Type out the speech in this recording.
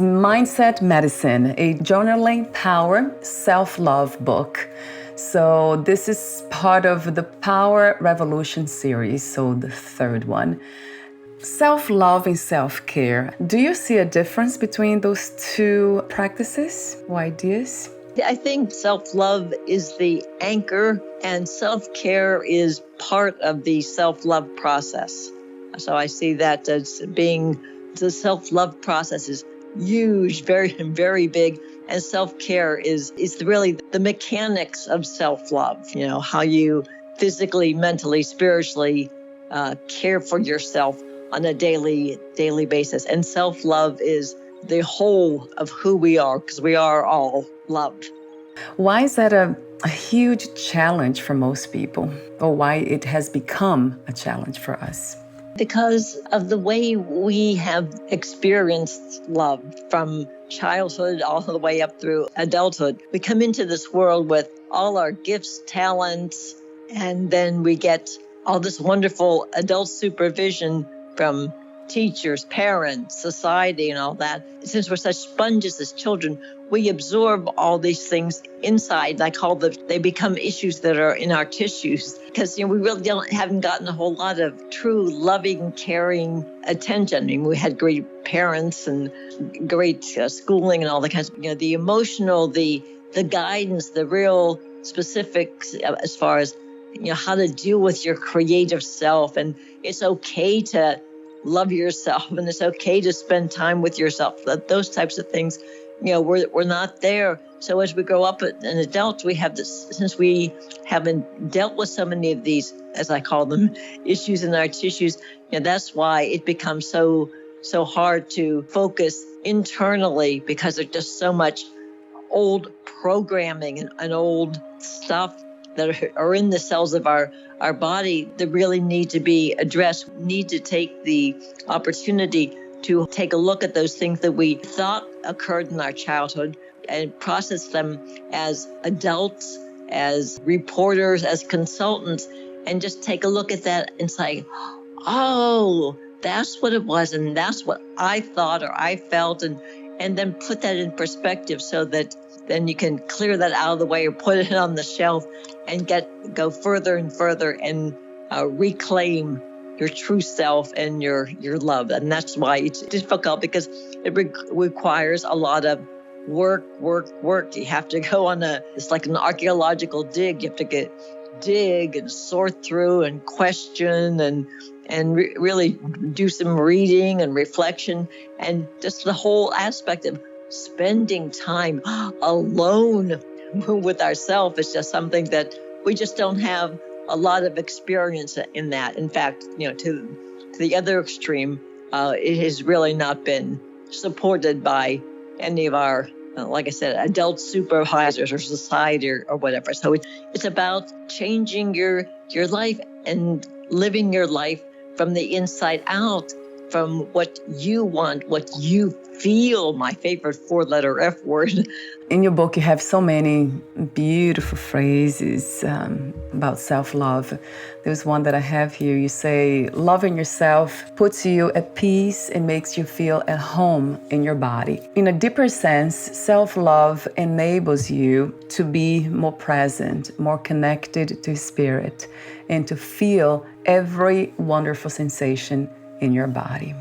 Mindset Medicine, a journaling power self-love book. So this is part of the Power Revolution series, so the third one. Self-love and self-care. Do you see a difference between those two practices or ideas? I think self-love is the anchor and self-care is part of the self-love process. So I see that as being the self-love process is huge, very, very big. And self-care is really the mechanics of self-love, how you physically, mentally, spiritually care for yourself on a daily basis. And self-love is the whole of who we are, because we are all love. Why is that a huge challenge for most people, or why it has become a challenge for us? Because of the way we have experienced love from childhood all the way up through adulthood. We come into this world with all our gifts, talents, and then we get all this wonderful adult supervision from teachers, parents, society, and all that. Since we're such sponges as children, we absorb all these things inside. I call them, they become issues that are in our tissues, because we really haven't gotten a whole lot of true loving, caring attention. I mean, we had great parents and great schooling and all the kinds of, the emotional, the guidance, the real specifics as far as how to deal with your creative self. And it's okay to love yourself, and it's okay to spend time with yourself. Those types of things, we're not there. So as we grow up as adults, we have this, since we haven't dealt with so many of these, as I call them, issues in our tissues, that's why it becomes so hard to focus internally, because there's just so much old programming and old stuff that are in the cells of our body that really need to be addressed. We need to take the opportunity to take a look at those things that we thought occurred in our childhood and process them as adults, as reporters, as consultants, and just take a look at that and say, oh, that's what it was, and that's what I thought or I felt, and then put that in perspective so that then you can clear that out of the way or put it on the shelf and go further and further and reclaim your true self and your love. And that's why it's difficult, because it requires a lot of work. You have to go on it's like an archeological dig. You have to dig and sort through and question and really do some reading and reflection, and just the whole aspect of spending time alone with ourselves is just something that we just don't have a lot of experience in that. In fact, to the other extreme, it has really not been supported by any of our, like I said, adult supervisors or society or whatever. So it's about changing your life and living your life from the inside out, from what you want, what you feel, my favorite 4-letter F word. In your book, you have so many beautiful phrases about self-love. There's one that I have here. You say, loving yourself puts you at peace and makes you feel at home in your body. In a deeper sense, self-love enables you to be more present, more connected to spirit, and to feel every wonderful sensation in your body.